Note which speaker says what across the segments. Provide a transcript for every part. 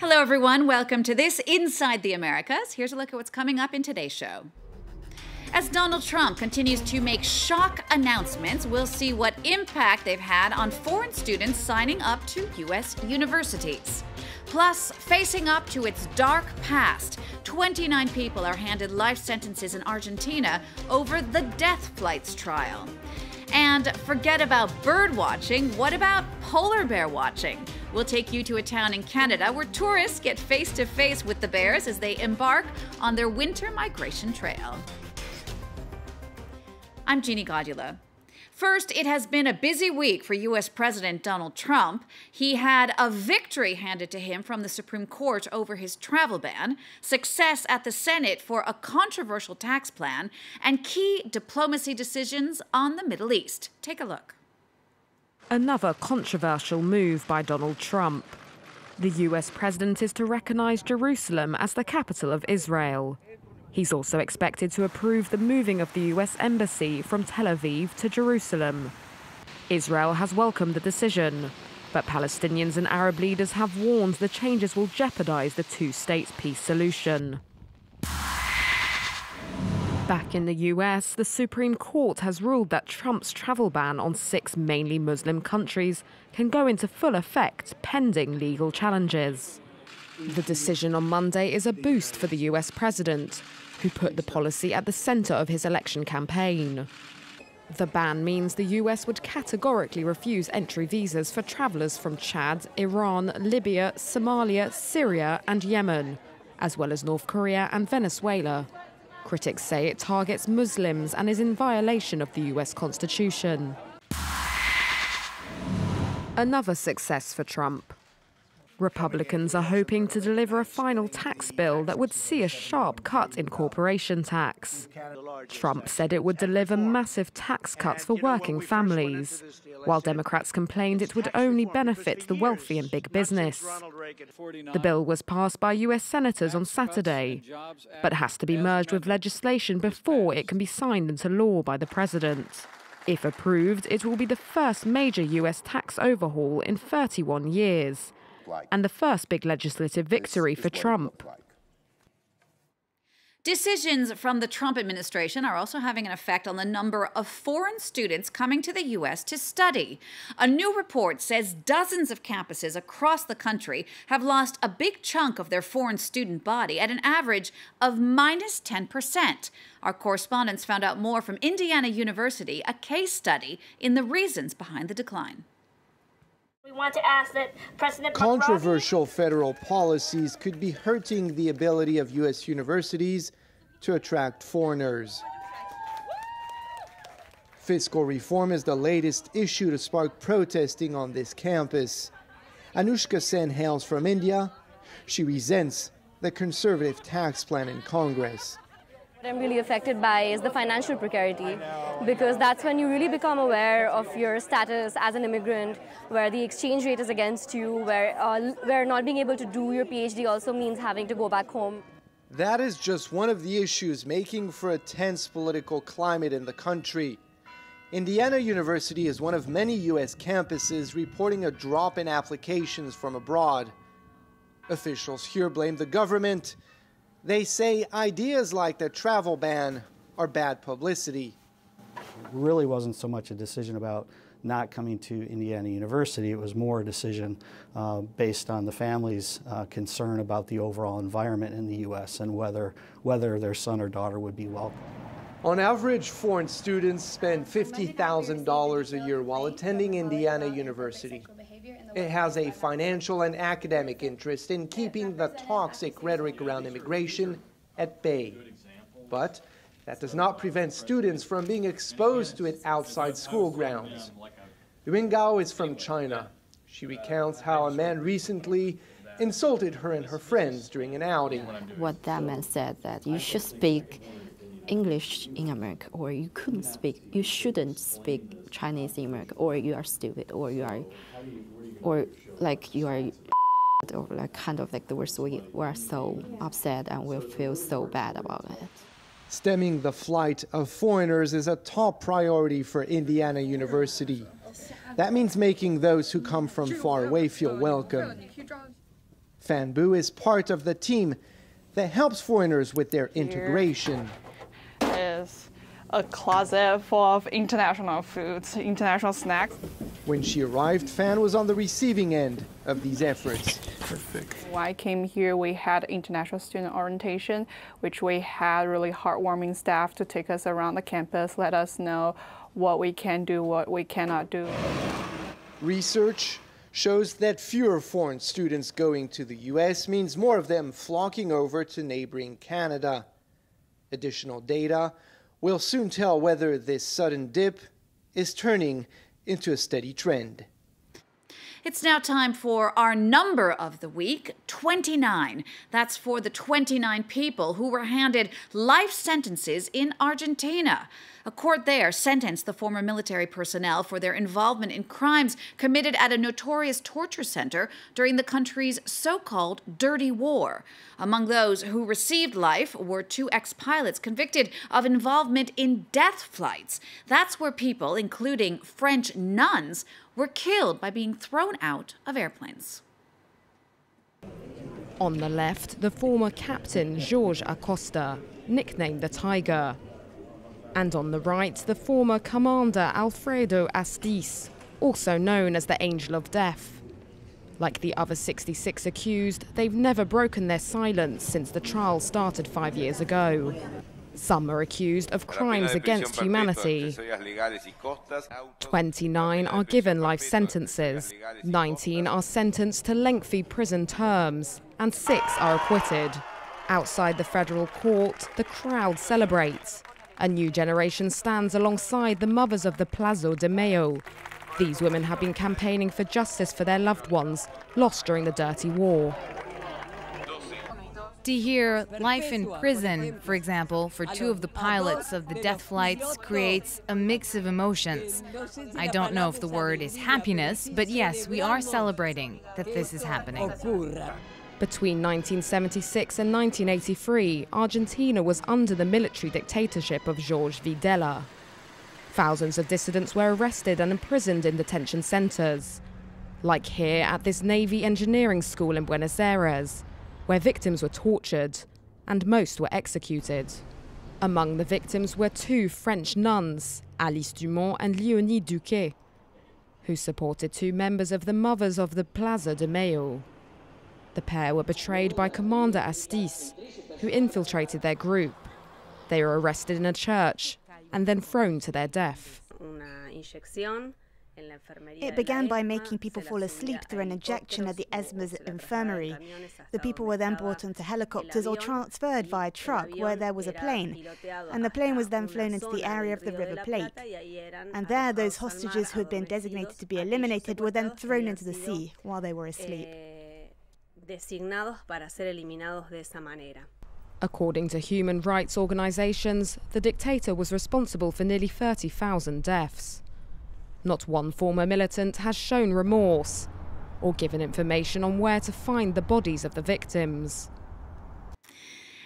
Speaker 1: Hello, everyone. Welcome to this Inside the Americas. Here's a look at what's coming up in today's show. As Donald Trump continues to make shock announcements, we'll see what impact they've had on foreign students signing up to U.S. universities. Plus, facing up to its dark past, 29 people are handed life sentences in Argentina over the death flights trial. And forget about bird watching, what about polar bear watching? We'll take you to a town in Canada where tourists get face-to-face with the bears as they embark on their winter migration trail. I'm Jeannie Godula. First, it has been a busy week for U.S. President Donald Trump. He had a victory handed to him from the Supreme Court over his travel ban, success at the Senate for a controversial tax plan, and key diplomacy decisions on the Middle East. Take a look.
Speaker 2: Another controversial move by Donald Trump. The U.S. president is to recognize Jerusalem as the capital of Israel. He's also expected to approve the moving of the U.S. embassy from Tel Aviv to Jerusalem. Israel has welcomed the decision, but Palestinians and Arab leaders have warned the changes will jeopardize the two-state peace solution. Back in the U.S., the Supreme Court has ruled that Trump's travel ban on 6 mainly Muslim countries can go into full effect pending legal challenges. The decision on Monday is a boost for the U.S. president, who put the policy at the centre of his election campaign. The ban means the US would categorically refuse entry visas for travellers from Chad, Iran, Libya, Somalia, Syria and Yemen, as well as North Korea and Venezuela. Critics say it targets Muslims and is in violation of the US Constitution. Another success for Trump. Republicans are hoping to deliver a final tax bill that would see a sharp cut in corporation tax. Trump said it would deliver massive tax cuts for working families, while Democrats complained it would only benefit the wealthy and big business. The bill was passed by US senators on Saturday, but has to be merged with legislation before it can be signed into law by the president. If approved, it will be the first major US tax overhaul in 31 years. And the first big legislative victory for Trump.
Speaker 1: Decisions from the Trump administration are also having an effect on the number of foreign students coming to the U.S. to study. A new report says dozens of campuses across the country have lost a big chunk of their foreign student body at an average of minus 10%. Our correspondents found out more from Indiana University, a case study in the reasons behind the decline.
Speaker 3: We want to ask that President
Speaker 4: Controversial federal policies could be hurting the ability of U.S. universities to attract foreigners. Fiscal reform is the latest issue to spark protesting on this campus. Anushka Sen hails from India. She resents the conservative tax plan in Congress.
Speaker 5: What I'm really affected by is the financial precarity, because that's when you really become aware of your status as an immigrant, where the exchange rate is against you, where not being able to do your PhD also means having to go back home.
Speaker 4: That is just one of the issues making for a tense political climate in the country. Indiana University is one of many U.S. campuses reporting a drop in applications from abroad. Officials here blame the government. They say ideas like the travel ban are bad publicity.
Speaker 6: It really wasn't so much a decision about not coming to Indiana University. It was more a decision based on the family's concern about the overall environment in the U.S. and whether their son or daughter would be welcome.
Speaker 4: On average, foreign students spend $50,000 a year while attending Indiana University. It has a financial and academic interest in keeping the toxic rhetoric around immigration at bay. But that does not prevent students from being exposed to it outside school grounds. Yuan Gao is from China. She recounts how a man recently insulted her and her friends during an outing.
Speaker 7: What that man said that you should speak English in America, or you shouldn't speak Chinese in America, or you are stupid, or like you are, or like kind of like the words. We are so upset and we feel so bad about it.
Speaker 4: Stemming the flight of foreigners is a top priority for Indiana University. That means making those who come from far away feel welcome. Fan Bu is part of the team that helps foreigners with their integration.
Speaker 8: Is a closet full of international foods, international snacks.
Speaker 4: When she arrived, Fan was on the receiving end of these efforts.
Speaker 9: Perfect.
Speaker 8: When I came here, we had international student orientation, which we had really heartwarming staff to take us around the campus, let us know what we can do, what we cannot do.
Speaker 4: Research shows that fewer foreign students going to the U.S. means more of them flocking over to neighboring Canada. Additional data will soon tell whether this sudden dip is turning into a steady trend.
Speaker 1: It's now time for our number of the week, 29. That's for the 29 people who were handed life sentences in Argentina. A court there sentenced the former military personnel for their involvement in crimes committed at a notorious torture center during the country's so-called dirty war. Among those who received life were 2 ex-pilots convicted of involvement in death flights. That's where people, including French nuns, were killed by being thrown out of airplanes.
Speaker 2: On the left, the former captain Jorge Acosta, nicknamed the Tiger. And on the right, the former commander Alfredo Astiz, also known as the Angel of Death. Like the other 66 accused, they've never broken their silence since the trial started 5 years ago. Some are accused of crimes against humanity. 29 are given life sentences, 19 are sentenced to lengthy prison terms, and 6 are acquitted. Outside the federal court, the crowd celebrates. A new generation stands alongside the mothers of the Plaza de Mayo. These women have been campaigning for justice for their loved ones lost during the dirty war.
Speaker 10: To hear life in prison, for example, for 2 of the pilots of the death flights creates a mix of emotions. I don't know if the word is happiness, but yes, we are celebrating that this is happening.
Speaker 2: Between 1976 and 1983, Argentina was under the military dictatorship of Jorge Videla. Thousands of dissidents were arrested and imprisoned in detention centers, like here at this Navy engineering school in Buenos Aires, where victims were tortured and most were executed. Among the victims were 2 French nuns, Alice Dumont and Léonie Duquet, who supported 2 members of the Mothers of the Plaza de Mayo. The pair were betrayed by Commander Astiz, who infiltrated their group. They were arrested in a church and then thrown to their death.
Speaker 11: It began by making people fall asleep through an injection at the ESMA's infirmary. The people were then brought onto helicopters or transferred via truck where there was a plane, and the plane was then flown into the area of the River Plate. And there, those hostages who had been designated to be eliminated were then thrown into the sea while they were asleep.
Speaker 2: According to human rights organizations, the dictator was responsible for nearly 30,000 deaths. Not one former militant has shown remorse or given information on where to find the bodies of the victims.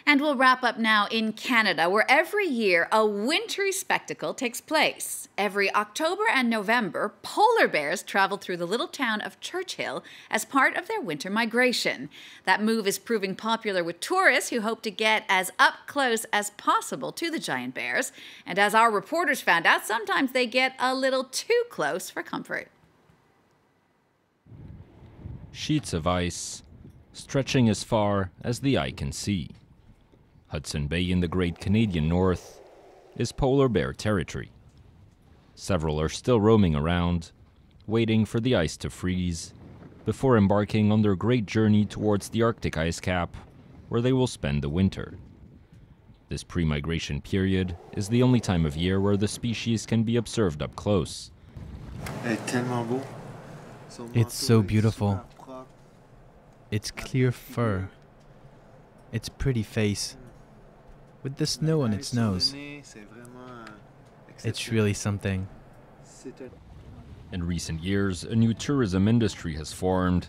Speaker 1: And we'll wrap up now in Canada, where every year a wintry spectacle takes place. Every October and November, polar bears travel through the little town of Churchill as part of their winter migration. That move is proving popular with tourists who hope to get as up close as possible to the giant bears. And as our reporters found out, sometimes they get a little too close for comfort.
Speaker 12: Sheets of ice, stretching as far as the eye can see. Hudson Bay in the Great Canadian North is polar bear territory. Several are still roaming around, waiting for the ice to freeze, before embarking on their great journey towards the Arctic ice cap, where they will spend the winter. This pre-migration period is the only time of year where the species can be observed up close.
Speaker 13: It's so beautiful. It's clear fur. Its pretty face, with the snow on its nose. It's really something.
Speaker 12: In recent years, a new tourism industry has formed.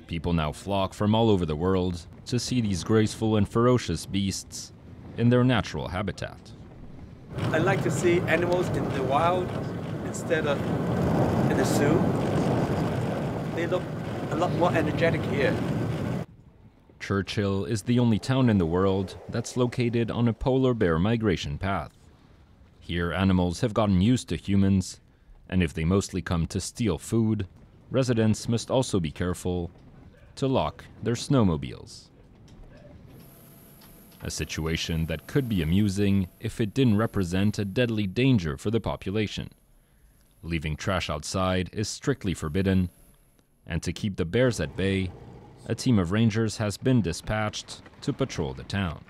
Speaker 12: People now flock from all over the world to see these graceful and ferocious beasts in their natural habitat.
Speaker 14: I like to see animals in the wild instead of in the zoo. They look a lot more energetic here.
Speaker 12: Churchill is the only town in the world that's located on a polar bear migration path. Here, animals have gotten used to humans, and if they mostly come to steal food, residents must also be careful to lock their snowmobiles. A situation that could be amusing if it didn't represent a deadly danger for the population. Leaving trash outside is strictly forbidden, and to keep the bears at bay, a team of rangers has been dispatched to patrol the town.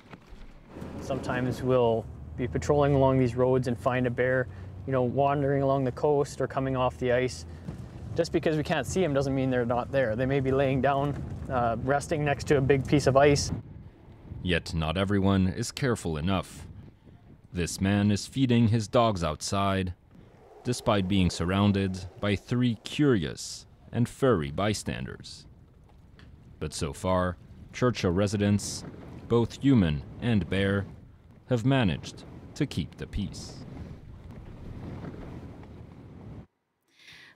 Speaker 9: Sometimes we'll be patrolling along these roads and find a bear, wandering along the coast or coming off the ice. Just because we can't see them doesn't mean they're not there. They may be laying down, resting next to a big piece of ice.
Speaker 12: Yet not everyone is careful enough. This man is feeding his dogs outside, despite being surrounded by 3 curious and furry bystanders. But so far, Churchill residents, both human and bear, have managed to keep the peace.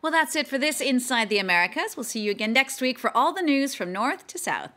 Speaker 1: Well, that's it for this Inside the Americas. We'll see you again next week for all the news from north to south.